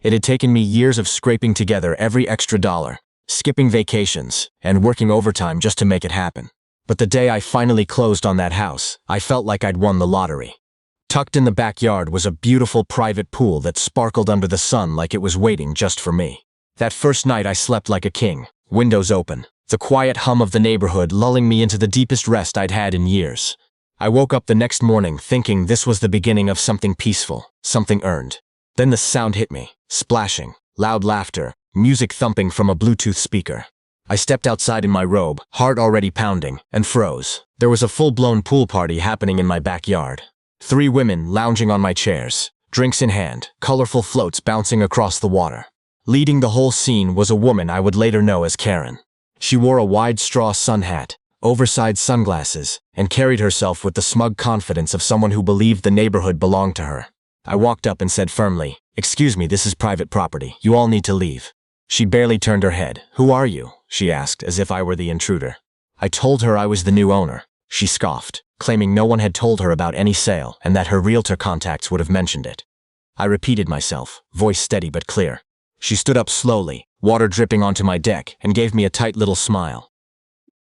It had taken me years of scraping together every extra dollar, skipping vacations, and working overtime just to make it happen. But the day I finally closed on that house, I felt like I'd won the lottery. Tucked in the backyard was a beautiful private pool that sparkled under the sun like it was waiting just for me. That first night I slept like a king, windows open, the quiet hum of the neighborhood lulling me into the deepest rest I'd had in years. I woke up the next morning thinking this was the beginning of something peaceful, something earned. Then the sound hit me, splashing, loud laughter, music thumping from a Bluetooth speaker. I stepped outside in my robe, heart already pounding, and froze. There was a full-blown pool party happening in my backyard. 3 women lounging on my chairs, drinks in hand, colorful floats bouncing across the water. Leading the whole scene was a woman I would later know as Karen. She wore a wide straw sun hat, oversized sunglasses, and carried herself with the smug confidence of someone who believed the neighborhood belonged to her. I walked up and said firmly, "Excuse me, this is private property. You all need to leave." She barely turned her head. "Who are you?" she asked, as if I were the intruder. I told her I was the new owner. She scoffed, claiming no one had told her about any sale and that her realtor contacts would have mentioned it. I repeated myself, voice steady but clear. She stood up slowly, water dripping onto my deck, and gave me a tight little smile.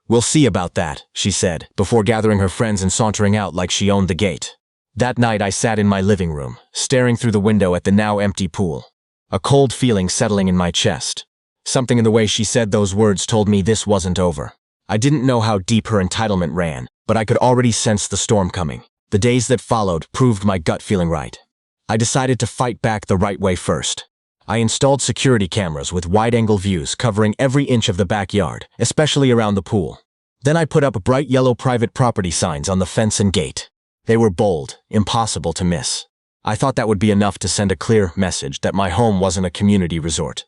"We'll see about that," she said, before gathering her friends and sauntering out like she owned the gate. That night I sat in my living room, staring through the window at the now empty pool. A cold feeling settling in my chest. Something in the way she said those words told me this wasn't over. I didn't know how deep her entitlement ran, but I could already sense the storm coming. The days that followed proved my gut feeling right. I decided to fight back the right way first. I installed security cameras with wide-angle views covering every inch of the backyard, especially around the pool. Then I put up bright yellow private property signs on the fence and gate. They were bold, impossible to miss. I thought that would be enough to send a clear message that my home wasn't a community resort.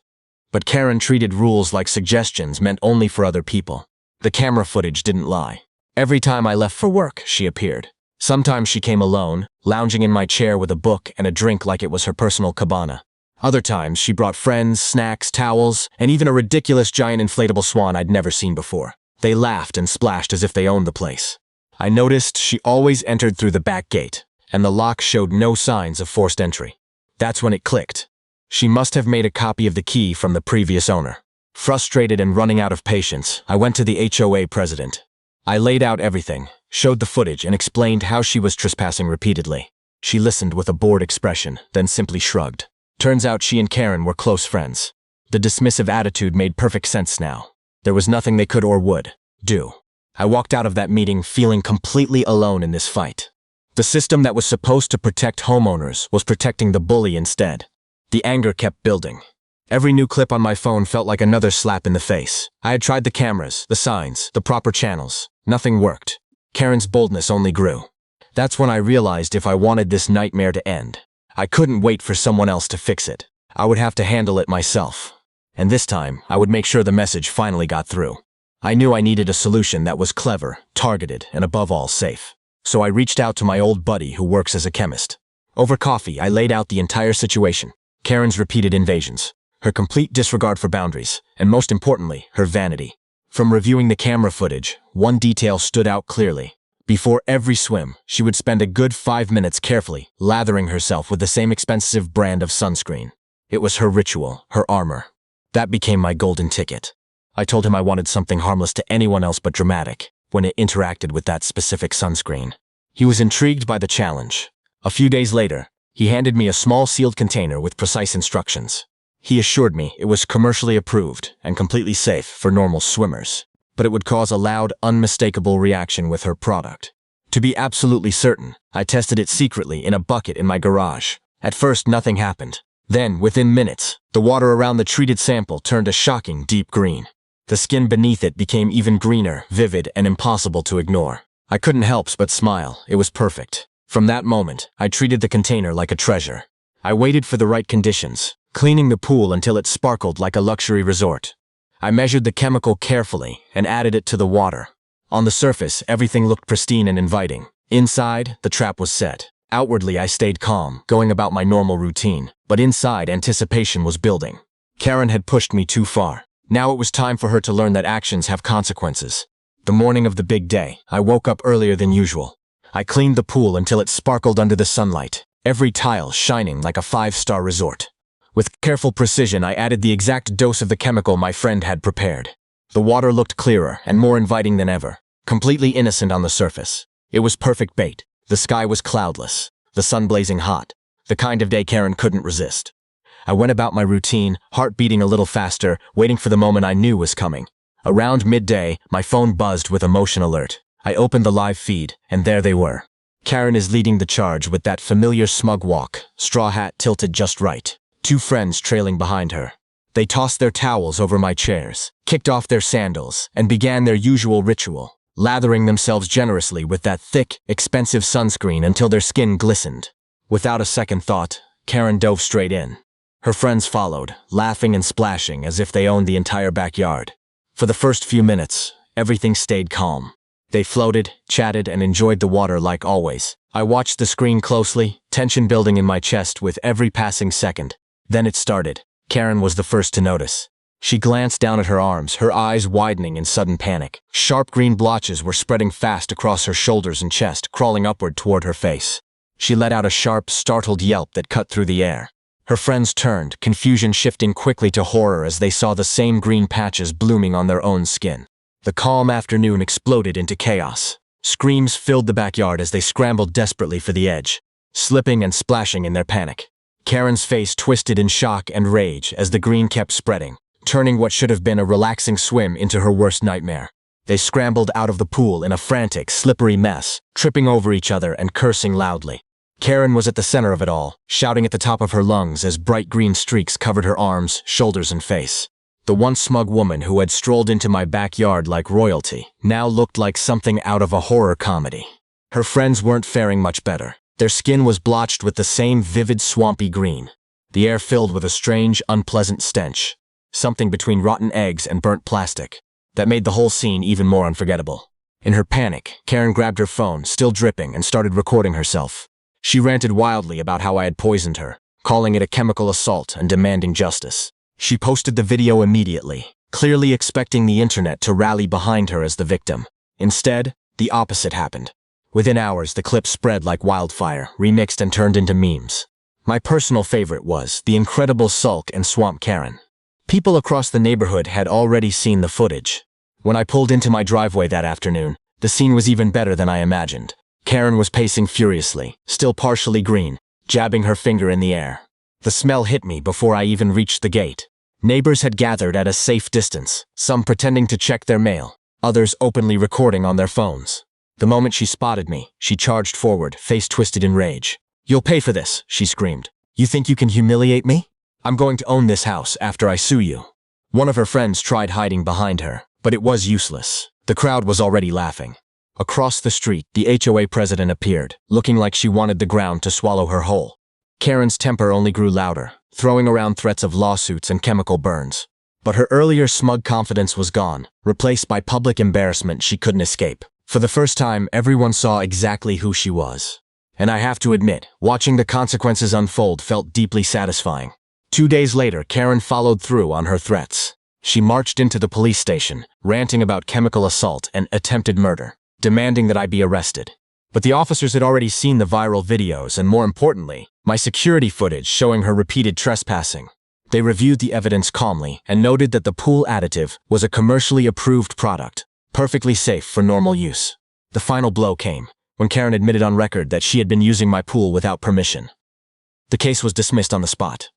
But Karen treated rules like suggestions meant only for other people. The camera footage didn't lie. Every time I left for work, she appeared. Sometimes she came alone, lounging in my chair with a book and a drink like it was her personal cabana. Other times, she brought friends, snacks, towels, and even a ridiculous giant inflatable swan I'd never seen before. They laughed and splashed as if they owned the place. I noticed she always entered through the back gate, and the lock showed no signs of forced entry. That's when it clicked. She must have made a copy of the key from the previous owner. Frustrated and running out of patience, I went to the HOA president. I laid out everything, showed the footage, and explained how she was trespassing repeatedly. She listened with a bored expression, then simply shrugged. Turns out she and Karen were close friends. The dismissive attitude made perfect sense now. There was nothing they could or would do. I walked out of that meeting feeling completely alone in this fight. The system that was supposed to protect homeowners was protecting the bully instead. The anger kept building. Every new clip on my phone felt like another slap in the face. I had tried the cameras, the signs, the proper channels. Nothing worked. Karen's boldness only grew. That's when I realized if I wanted this nightmare to end, I couldn't wait for someone else to fix it. I would have to handle it myself. And this time, I would make sure the message finally got through. I knew I needed a solution that was clever, targeted, and above all safe. So I reached out to my old buddy who works as a chemist. Over coffee, I laid out the entire situation. Karen's repeated invasions, her complete disregard for boundaries, and most importantly, her vanity. From reviewing the camera footage, one detail stood out clearly. Before every swim, she would spend a good 5 minutes carefully lathering herself with the same expensive brand of sunscreen. It was her ritual, her armor. That became my golden ticket. I told him I wanted something harmless to anyone else but dramatic when it interacted with that specific sunscreen. He was intrigued by the challenge. A few days later, he handed me a small sealed container with precise instructions. He assured me it was commercially approved and completely safe for normal swimmers, but it would cause a loud, unmistakable reaction with her product. To be absolutely certain, I tested it secretly in a bucket in my garage. At first, nothing happened. Then, within minutes, the water around the treated sample turned a shocking deep green. The skin beneath it became even greener, vivid, and impossible to ignore. I couldn't help but smile. It was perfect. From that moment, I treated the container like a treasure. I waited for the right conditions, cleaning the pool until it sparkled like a luxury resort. I measured the chemical carefully and added it to the water. On the surface, everything looked pristine and inviting. Inside, the trap was set. Outwardly, I stayed calm, going about my normal routine, but inside, anticipation was building. Karen had pushed me too far. Now it was time for her to learn that actions have consequences. The morning of the big day, I woke up earlier than usual. I cleaned the pool until it sparkled under the sunlight, every tile shining like a 5-star resort. With careful precision, I added the exact dose of the chemical my friend had prepared. The water looked clearer and more inviting than ever, completely innocent on the surface. It was perfect bait. The sky was cloudless, the sun blazing hot, the kind of day Karen couldn't resist. I went about my routine, heart beating a little faster, waiting for the moment I knew was coming. Around midday, my phone buzzed with a motion alert. I opened the live feed, and there they were. Karen is leading the charge with that familiar smug walk, straw hat tilted just right. 2 friends trailing behind her. They tossed their towels over my chairs, kicked off their sandals, and began their usual ritual, lathering themselves generously with that thick, expensive sunscreen until their skin glistened. Without a second thought, Karen dove straight in. Her friends followed, laughing and splashing as if they owned the entire backyard. For the first few minutes, everything stayed calm. They floated, chatted, and enjoyed the water like always. I watched the screen closely, tension building in my chest with every passing second. Then it started. Karen was the first to notice. She glanced down at her arms, her eyes widening in sudden panic. Sharp green blotches were spreading fast across her shoulders and chest, crawling upward toward her face. She let out a sharp, startled yelp that cut through the air. Her friends turned, confusion shifting quickly to horror as they saw the same green patches blooming on their own skin. The calm afternoon exploded into chaos. Screams filled the backyard as they scrambled desperately for the edge, slipping and splashing in their panic. Karen's face twisted in shock and rage as the green kept spreading, turning what should have been a relaxing swim into her worst nightmare. They scrambled out of the pool in a frantic, slippery mess, tripping over each other and cursing loudly. Karen was at the center of it all, shouting at the top of her lungs as bright green streaks covered her arms, shoulders, and face. The once smug woman who had strolled into my backyard like royalty now looked like something out of a horror comedy. Her friends weren't faring much better. Their skin was blotched with the same vivid, swampy green. The air filled with a strange, unpleasant stench, something between rotten eggs and burnt plastic, that made the whole scene even more unforgettable. In her panic, Karen grabbed her phone, still dripping, and started recording herself. She ranted wildly about how I had poisoned her, calling it a chemical assault and demanding justice. She posted the video immediately, clearly expecting the internet to rally behind her as the victim. Instead, the opposite happened. Within hours, the clip spread like wildfire, remixed and turned into memes. My personal favorite was the incredible sulk and swamp Karen. People across the neighborhood had already seen the footage. When I pulled into my driveway that afternoon, the scene was even better than I imagined. Karen was pacing furiously, still partially green, jabbing her finger in the air. The smell hit me before I even reached the gate. Neighbors had gathered at a safe distance, some pretending to check their mail, others openly recording on their phones. The moment she spotted me, she charged forward, face twisted in rage. "You'll pay for this," she screamed. "You think you can humiliate me? I'm going to own this house after I sue you." One of her friends tried hiding behind her, but it was useless. The crowd was already laughing. Across the street, the HOA president appeared, looking like she wanted the ground to swallow her whole. Karen's temper only grew louder, throwing around threats of lawsuits and chemical burns. But her earlier smug confidence was gone, replaced by public embarrassment she couldn't escape. For the first time, everyone saw exactly who she was. And I have to admit, watching the consequences unfold felt deeply satisfying. 2 days later, Karen followed through on her threats. She marched into the police station, ranting about chemical assault and attempted murder, demanding that I be arrested. But the officers had already seen the viral videos and, more importantly, my security footage showing her repeated trespassing. They reviewed the evidence calmly and noted that the pool additive was a commercially approved product, perfectly safe for normal use. The final blow came when Karen admitted on record that she had been using my pool without permission. The case was dismissed on the spot.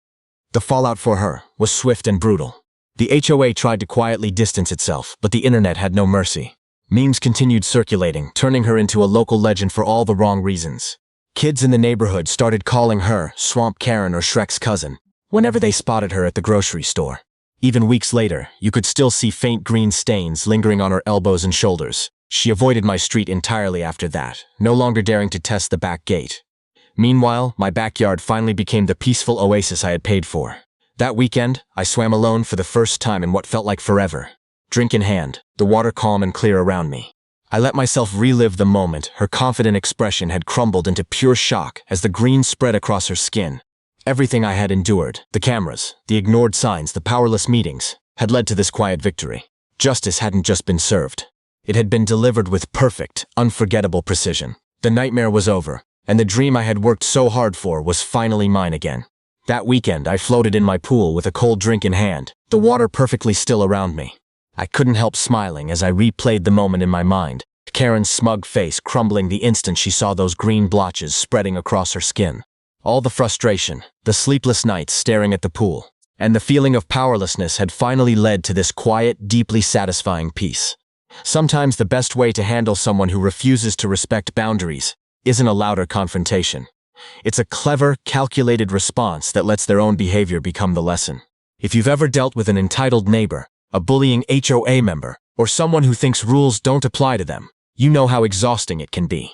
The fallout for her was swift and brutal. The HOA tried to quietly distance itself, but the internet had no mercy. Memes continued circulating, turning her into a local legend for all the wrong reasons. Kids in the neighborhood started calling her Swamp Karen or Shrek's cousin whenever they spotted her at the grocery store. Even weeks later, you could still see faint green stains lingering on her elbows and shoulders. She avoided my street entirely after that, no longer daring to test the back gate. Meanwhile, my backyard finally became the peaceful oasis I had paid for. That weekend, I swam alone for the first time in what felt like forever. Drink in hand, the water calm and clear around me. I let myself relive the moment. Her confident expression had crumbled into pure shock as the green spread across her skin. Everything I had endured, the cameras, the ignored signs, the powerless meetings, had led to this quiet victory. Justice hadn't just been served. It had been delivered with perfect, unforgettable precision. The nightmare was over, and the dream I had worked so hard for was finally mine again. That weekend, I floated in my pool with a cold drink in hand, the water perfectly still around me. I couldn't help smiling as I replayed the moment in my mind, Karen's smug face crumbling the instant she saw those green blotches spreading across her skin. All the frustration, the sleepless nights staring at the pool, and the feeling of powerlessness had finally led to this quiet, deeply satisfying peace. Sometimes the best way to handle someone who refuses to respect boundaries isn't a louder confrontation. It's a clever, calculated response that lets their own behavior become the lesson. If you've ever dealt with an entitled neighbor, a bullying HOA member, or someone who thinks rules don't apply to them, you know how exhausting it can be.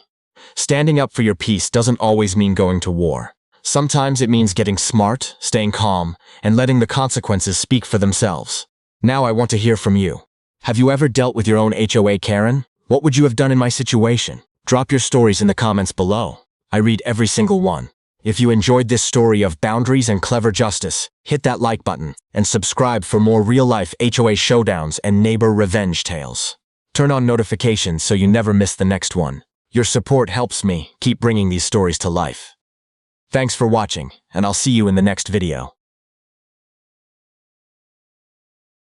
Standing up for your peace doesn't always mean going to war. Sometimes it means getting smart, staying calm, and letting the consequences speak for themselves. Now I want to hear from you. Have you ever dealt with your own HOA, Karen? What would you have done in my situation? Drop your stories in the comments below. I read every single one. If you enjoyed this story of boundaries and clever justice, hit that like button and subscribe for more real-life HOA showdowns and neighbor revenge tales. Turn on notifications so you never miss the next one. Your support helps me keep bringing these stories to life. Thanks for watching, and I'll see you in the next video.